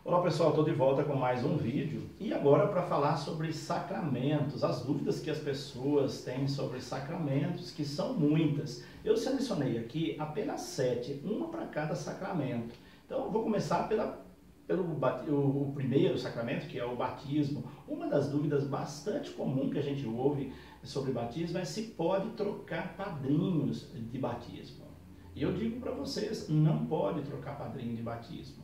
Olá pessoal, estou de volta com mais um vídeo e agora para falar sobre sacramentos, as dúvidas que as pessoas têm sobre sacramentos, que são muitas. Eu selecionei aqui apenas 7, uma para cada sacramento. Então eu vou começar pelo primeiro sacramento, que é o batismo. Uma das dúvidas bastante comum que a gente ouve sobre batismo é se pode trocar padrinhos de batismo. E eu digo para vocês, não pode trocar padrinho de batismo.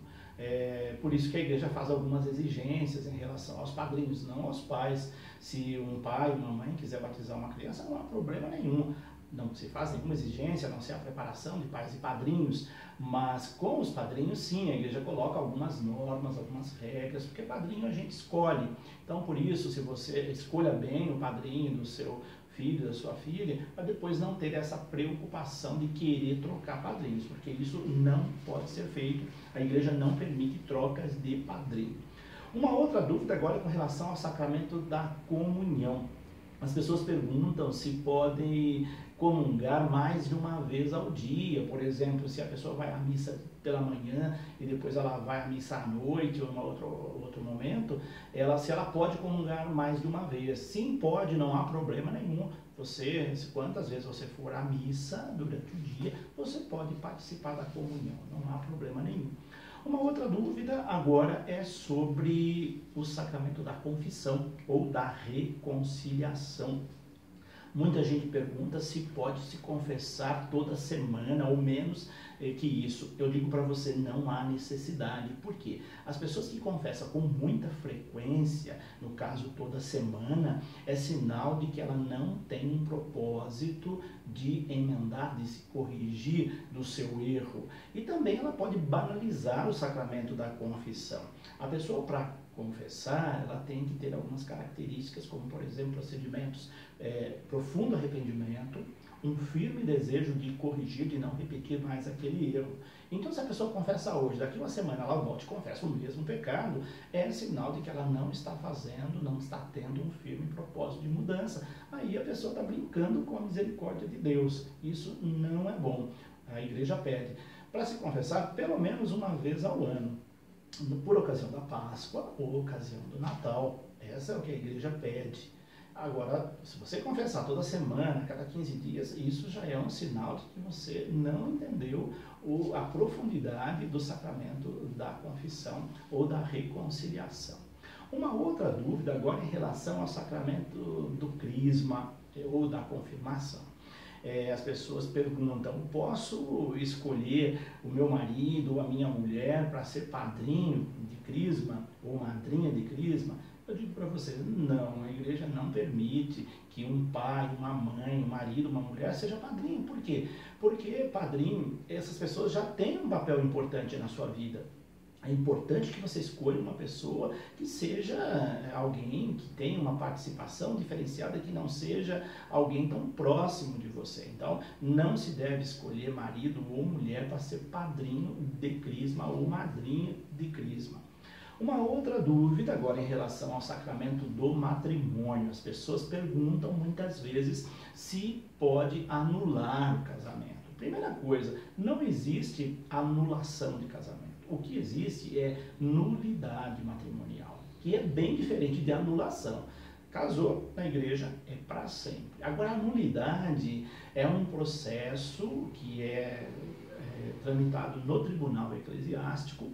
Por isso que a igreja faz algumas exigências em relação aos padrinhos, não aos pais. Se um pai ou uma mãe quiser batizar uma criança, não há problema nenhum. Não se faz nenhuma exigência, a não ser a preparação de pais e padrinhos, mas com os padrinhos sim, a igreja coloca algumas normas, algumas regras, porque padrinho a gente escolhe. Então por isso, se você escolha bem o padrinho do seu filho, da sua filha, para depois não ter essa preocupação de querer trocar padrinhos, porque isso não pode ser feito, a igreja não permite trocas de padrinho. Uma outra dúvida agora é com relação ao sacramento da comunhão. As pessoas perguntam se podem comungar mais de uma vez ao dia, por exemplo, se a pessoa vai à missa pela manhã e depois ela vai à missa à noite ou em outro momento, se ela pode comungar mais de uma vez. Sim, pode, não há problema nenhum. Quantas vezes você for à missa durante o dia, você pode participar da comunhão, não há problema nenhum. Uma outra dúvida agora é sobre o sacramento da confissão ou da reconciliação. Muita gente pergunta se pode se confessar toda semana ou menos que isso. Eu digo para você, não há necessidade. Por quê? As pessoas que confessam com muita frequência, no caso toda semana, é sinal de que ela não tem um propósito de emendar, de se corrigir do seu erro. E também ela pode banalizar o sacramento da confissão. A pessoa, para confessar, ela tem que ter algumas características, como por exemplo, procedimentos, profundo arrependimento, um firme desejo de corrigir, de não repetir mais aquele erro. Então, se a pessoa confessa hoje, daqui uma semana ela volta e confessa o mesmo pecado, é sinal de que ela não está fazendo, não está tendo um firme propósito de mudança. Aí a pessoa está brincando com a misericórdia de Deus. Isso não é bom. A igreja pede para se confessar pelo menos uma vez ao ano, por ocasião da Páscoa ou ocasião do Natal. Essa é o que a igreja pede. Agora, se você confessar toda semana, cada 15 dias, isso já é um sinal de que você não entendeu a profundidade do sacramento da confissão ou da reconciliação. Uma outra dúvida agora em relação ao sacramento do crisma ou da confirmação. As pessoas perguntam, posso escolher o meu marido ou a minha mulher para ser padrinho de crisma ou madrinha de crisma? Eu digo para vocês, não, a igreja não permite que um pai, uma mãe, um marido, uma mulher seja padrinho. Por quê? Porque padrinho, essas pessoas já têm um papel importante na sua vida. É importante que você escolha uma pessoa que seja alguém que tenha uma participação diferenciada, que não seja alguém tão próximo de você. Então, não se deve escolher marido ou mulher para ser padrinho de crisma ou madrinha de crisma. Uma outra dúvida agora em relação ao sacramento do matrimônio. As pessoas perguntam muitas vezes se pode anular o casamento. Primeira coisa, não existe anulação de casamento. O que existe é nulidade matrimonial, que é bem diferente de anulação. Casou na igreja é para sempre. Agora, a nulidade é um processo que é tramitado no tribunal eclesiástico,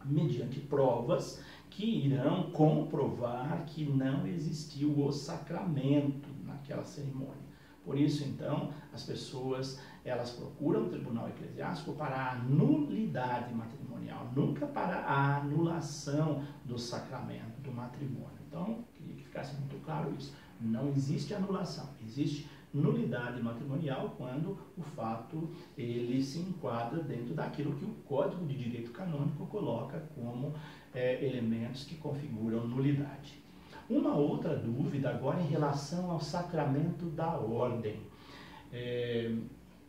mediante provas que irão comprovar que não existiu o sacramento naquela cerimônia. Por isso, então, as pessoas, elas procuram o tribunal eclesiástico para a nulidade matrimonial, nunca para a anulação do sacramento do matrimônio. Então, queria que ficasse muito claro isso. Não existe anulação, existe nulidade matrimonial quando o fato ele se enquadra dentro daquilo que o Código de Direito Canônico coloca como elementos que configuram nulidade. Uma outra dúvida agora em relação ao sacramento da ordem.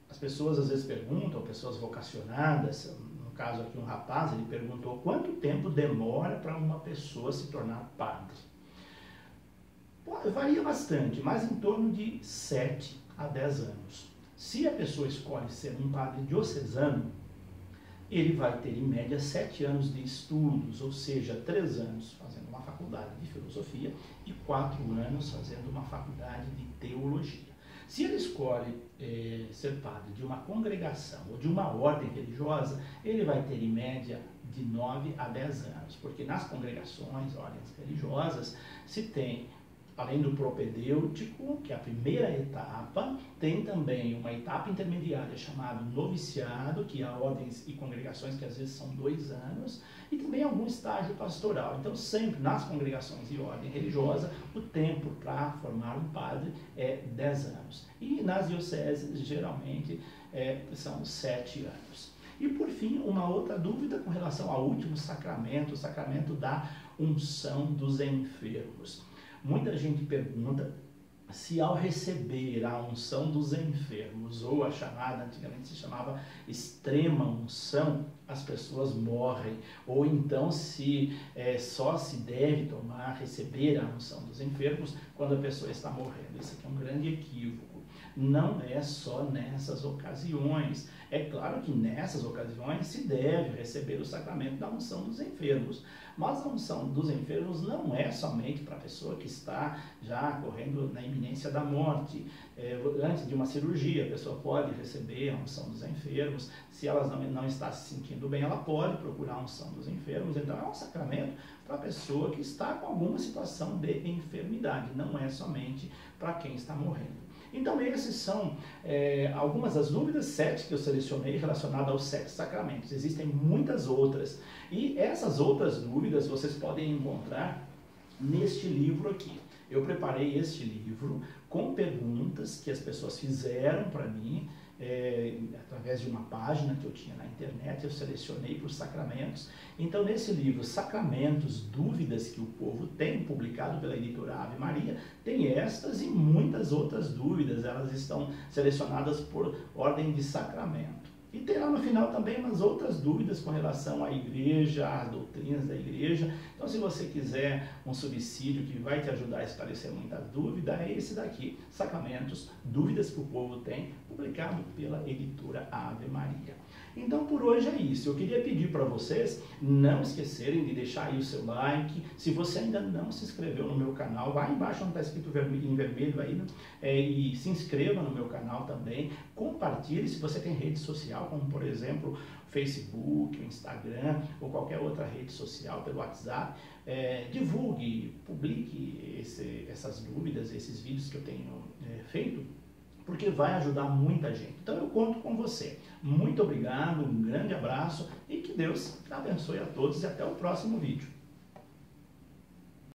As pessoas às vezes perguntam, pessoas vocacionadas, no caso aqui um rapaz, ele perguntou quanto tempo demora para uma pessoa se tornar padre. Varia bastante, mas em torno de 7 a 10 anos. Se a pessoa escolhe ser um padre diocesano, ele vai ter em média 7 anos de estudos, ou seja, 3 anos fazendo uma faculdade de filosofia e 4 anos fazendo uma faculdade de teologia. Se ele escolhe ser padre de uma congregação ou de uma ordem religiosa, ele vai ter em média de 9 a 10 anos, porque nas congregações, ordens religiosas, se tem, além do propedêutico, que é a primeira etapa, tem também uma etapa intermediária chamada noviciado, que há ordens e congregações que às vezes são 2 anos, e também algum estágio pastoral. Então, sempre nas congregações e ordem religiosa, o tempo para formar um padre é 10 anos. E nas dioceses, geralmente, são 7 anos. E, por fim, uma outra dúvida com relação ao último sacramento, o sacramento da unção dos enfermos. Muita gente pergunta se ao receber a unção dos enfermos, ou a chamada, antigamente se chamava extrema unção, as pessoas morrem, ou então se só se deve receber a unção dos enfermos quando a pessoa está morrendo. Isso aqui é um grande equívoco. Não é só nessas ocasiões. É claro que nessas ocasiões se deve receber o sacramento da unção dos enfermos. Mas a unção dos enfermos não é somente para a pessoa que está já correndo na iminência da morte. Antes de uma cirurgia, a pessoa pode receber a unção dos enfermos. Se ela não está se sentindo bem, ela pode procurar a unção dos enfermos. Então é um sacramento para a pessoa que está com alguma situação de enfermidade. Não é somente para quem está morrendo. Então, esses são algumas das dúvidas, 7 que eu selecionei relacionadas aos 7 sacramentos. Existem muitas outras. E essas outras dúvidas vocês podem encontrar neste livro aqui. Eu preparei este livro com perguntas que as pessoas fizeram para mim, através de uma página que eu tinha na internet, eu selecionei por sacramentos. Então, nesse livro, Sacramentos, Dúvidas que o Povo Tem, publicado pela editora Ave Maria, tem estas e muitas outras dúvidas. Elas estão selecionadas por ordem de sacramento. E tem lá no final também umas outras dúvidas com relação à igreja, às doutrinas da igreja. Então, se você quiser um subsídio que vai te ajudar a esclarecer muita dúvida, é esse daqui, Sacramentos, Dúvidas que o Povo Tem, publicado pela editora Ave Maria. Então, por hoje é isso. Eu queria pedir para vocês não esquecerem de deixar aí o seu like. Se você ainda não se inscreveu no meu canal, vai embaixo onde está escrito em vermelho aí, né? E se inscreva no meu canal também. Compartilhe se você tem rede social, como por exemplo Facebook, Instagram ou qualquer outra rede social pelo WhatsApp. Divulgue, publique essas dúvidas, esses vídeos que eu tenho feito, porque vai ajudar muita gente. Então eu conto com você. Muito obrigado, um grande abraço e que Deus abençoe a todos e até o próximo vídeo.